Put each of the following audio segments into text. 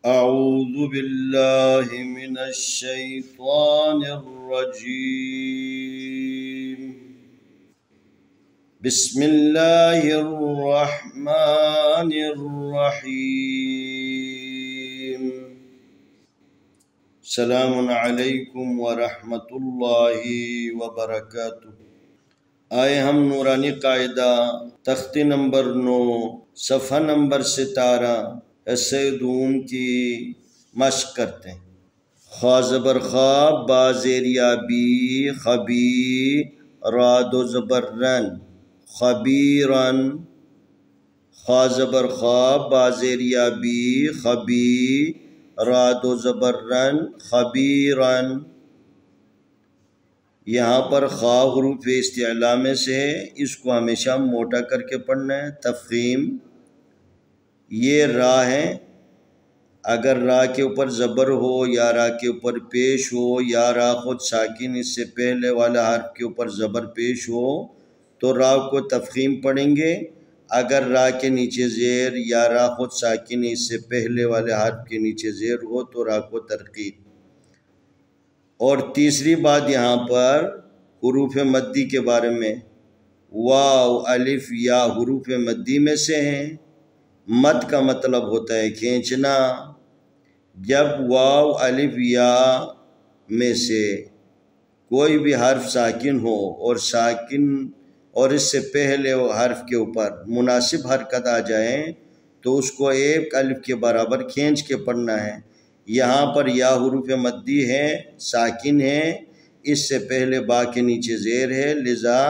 أعوذ بالله من الشيطان الرجيم. بسم الله الرحمن الرحيم. السلام علیکم ورحمۃ اللہ وبرکاتہ. آئے ہم نورانی قاعدہ تختی نمبر 9 صفحہ نمبر 17 حصہ دوم کی مشق کرتے ہیں. خا زبر خا با زیر یا بی خبی را دو زبر رن خبیرن. خا زبر خا با زیر یا بی خبی را دو زبر رن خبیرن. یہاں پر خا حروف استعلا میں سے ہے، اس کو ہمیشہ موٹا کر کے پڑھنا ہے. تفخیم یہ را ہے، اگر را کے اوپر زبر ہو یا را کے اوپر پیش ہو یا را خود ساکن اس سے پہلے والا حرف کے اوپر زبر پیش ہو تو را کو تفخیم پڑھیں گے. اگر را کے نیچے زیر یا را خود ساکن اس سے پہلے والے حرف کے نیچے زیر ہو تو را کو ترقیق. اور تیسری بات یہاں پر حروف مدی کے بارے میں، واو الف یا حروف مدی میں سے ہیں. مد کا مطلب ہوتا ہے کھینچنا. جب واو الف یا میں سے کوئی بھی حرف ساکن ہو اور اس سے پہلے حرف کے اوپر مناسب حرکت آ جائیں تو اس کو ایک الف کے برابر کھینچ کے پڑھنا ہے. یہاں پر یا حروف مدی ہے، ساکن ہے، اس سے پہلے با کے نیچے زیر ہے، لذا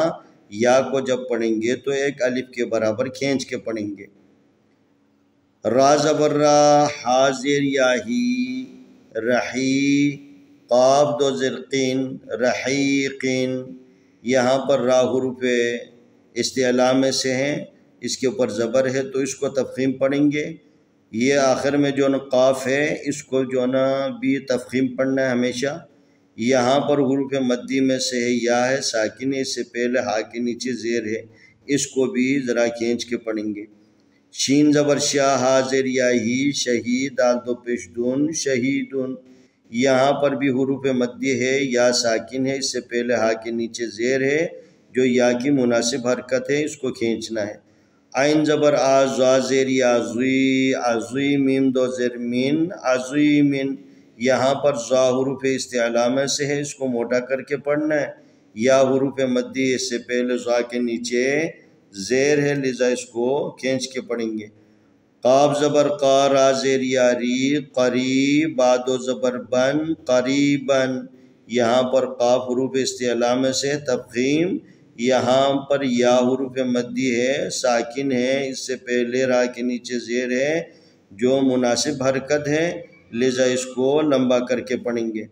یا کو جب پڑھیں گے تو ایک الف کے برابر کھینچ کے پڑھیں گے. را زبر را حا زیر یا ہی رحی قاف دو زرقین رحیقین. یہاں پر را حروف استعلا میں سے ہیں، اس کے اوپر زبر ہے تو اس کو تفخیم پڑھیں گے. یہ آخر میں جو نا قاف ہے اس کو جو نا بھی تفخیم پڑھنا ہے ہمیشہ. یہاں پر حروف مدی میں سے ہے، یا ہے ساکن ہے، اس سے پہلے ہا کے نیچے زیر ہے، اس کو بھی ذرا کھینچ کے پڑھیں گے. شین زبر شاہ ہا زیر یا ہی شہید دال دو پیش دون شہیدن. یہاں پر بھی حروف مدی ہے، یا ساکن ہے، اس سے پہلے ہا کے نیچے زیر ہے جو یا کی مناسب حرکت ہے، اس کو کھینچنا ہے. عین زبر آ زا زیر یا زوی عزوی میم دو زیر من عزویمن. یہاں پر زا حروف استعلا میں سے ہے، اس کو موٹا کر کے پڑھنا ہے. یا حروف مدی اس سے پہلے زا کے نیچے زیر ہے، لذا اس کو کھینچ کے پڑھیں گے. قاف زبر قا را زیر یا ری قریب با دو زبر بن قریبن. یہاں پر قاف حروف استعلا میں سے تفخیم. یہاں پر یا حروف مدی ہے، ساکن ہے، اس سے پہلے را کے نیچے زیر ہے جو مناسب حرکت ہے، لذا اس کو لمبا کر کے پڑھیں گے.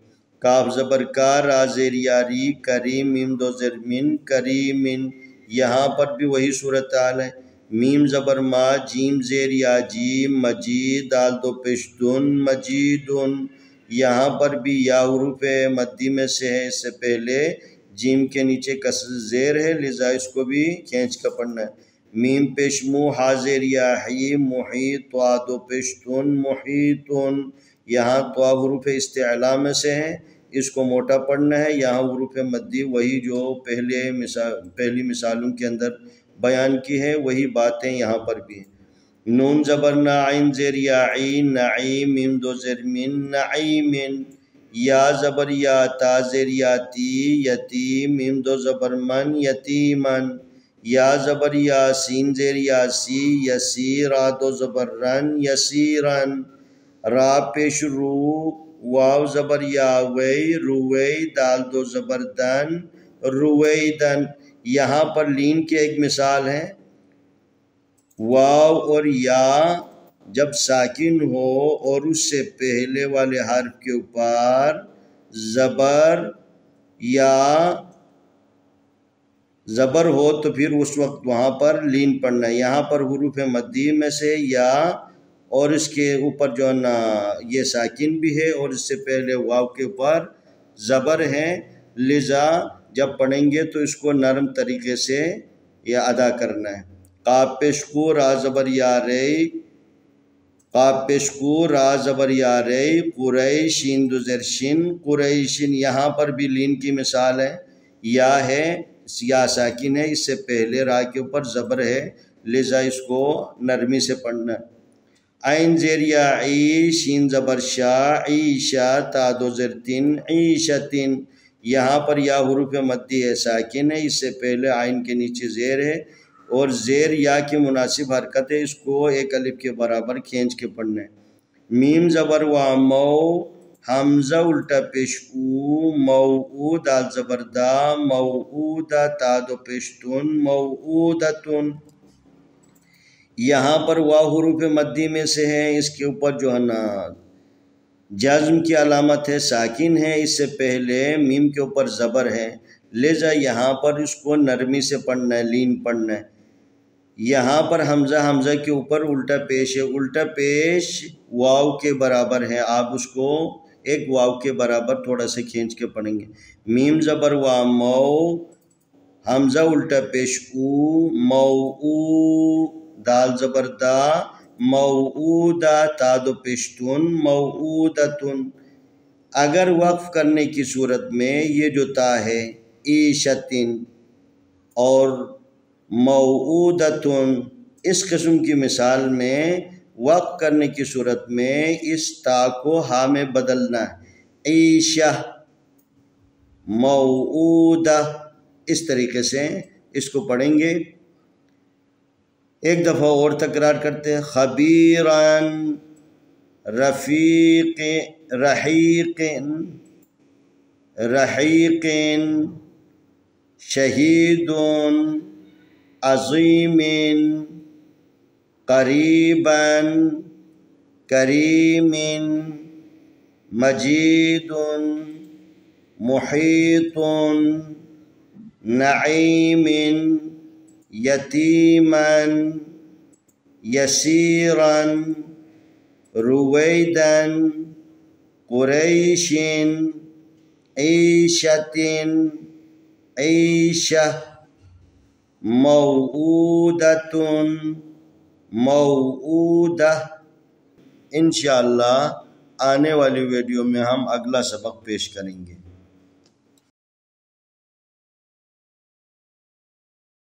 کاف زبر کا را زیر یا ری کریم میم دو زیر من کریمن. یہاں پر بھی وہی صورتحال ہے. میم زبر ما جیم زیر یا جیم مجید دال دو پیش دن مجیدن. یہاں پر بھی یا حروف مدی میں سے ہے، اس سے پہلے جیم کے نیچے کسر زیر ہے، لذا اس کو بھی کھینچ کر پڑھنا ہے. میم پیش مو ہا زیر یا حی محیط طا دو پیش تن محیطن. یہاں طا حروف استعلا میں سے ہیں، اس کو موٹا پڑھنا ہے. یہاں حروف مدی وہی جو پہلی مثالوں کے اندر بیان کی ہے وہی باتیں یہاں پر بھی ہیں. نون زبر نا عین زیر یا عین نعیم میم دو زیر من نعیمن. یا زبر یا تا زیر یا تی یتیم میم دو زبر من یتیمن. یا زبر یا سین زیر یا سی یسی را دو زبر رن یسیرن. را پیش رو واو زبر یا وی روی دال دو زبر دن رویدن. یہاں پر لین کی ایک مثال ہے. واو اور یا جب ساکن ہو اور اس سے پہلے والے حرف کے اوپر زبر یا زبر ہو تو پھر اس وقت وہاں پر لین پڑھنا ہے. یہاں پر حروف مدی میں سے یا اور اس کے اوپر جو نا یہ ساکن بھی ہے اور اس سے پہلے واو کے اوپر زبر ہے، لذا جب پڑھیں گے تو اس کو نرم طریقے سے یہ ادا کرنا ہے. قاف پیش کو را زبر یا ری قاف پیش کو، را زبر یا رے، قریشین دو زیر شن، قریشن، یہاں پر بھی لین کی مثال ہے، یا ہے یا ساکن ہے، اس سے پہلے را کے اوپر زبر ہے، لذا اس کو نرمی سے پڑھنا۔ عین زیر یا عی، شین زبر شا، عیشا، تا دو زیر تین، عیشتن، یہاں پر یا حروف مدی ہے، ساکن ہے، اس سے پہلے عین کے نیچے زیر ہے، اور زیر یا کی مناسب حرکت ہے، اس کو ایک الف کے برابر کھینچ کے پڑھنا ہے۔ میم زبر مو، حمزہ الٹا پیش او، موعو، دال زبر دا، موعودہ، تا دو پیش تن، موعودتن، یہاں پر واو حروف مدی میں سے ہے، اس کے اوپر جو ہے نا جزم کی علامت ہے، ساکن ہے، اس سے پہلے میم کے اوپر زبر ہے، لذا یہاں پر اس کو نرمی سے پڑھنا ہے، لین پڑھنا ہے۔ یہاں پر حمزہ کے اوپر الٹا پیش ہے، الٹا پیش واو کے برابر ہے، آپ اس کو ایک واو کے برابر تھوڑا سا کھینچ کے پڑھیں گے۔ میم زبر مو، حمزہ الٹا پیش او، موعو، دال زبر دا، موعودہ، تا دو پیشتن، موعودتن، اگر وقف کرنے کی صورت میں یہ جو تا ہے عیشتن اور موعودتن، اس قسم کی مثال میں وقف کرنے کی صورت میں اس تا کو ہا میں بدلنا ہے، عیشہ، موعودہ، اس طریقے سے اس کو پڑھیں گے۔ ایک دفعہ اور تکرار کرتے ہیں، خبیران، رفیق، رحیق، رحیقین، شہیدون، عظیم، قریباً، کریم، مجید، محیط، نعیم، یتیماً، یسیراً، رویداً، قریش، عیشتن، عیشہ، موعودتن، موعودہ۔ انشاءاللہ آنے والی ویڈیو میں ہم اگلا سبق پیش کریں گے۔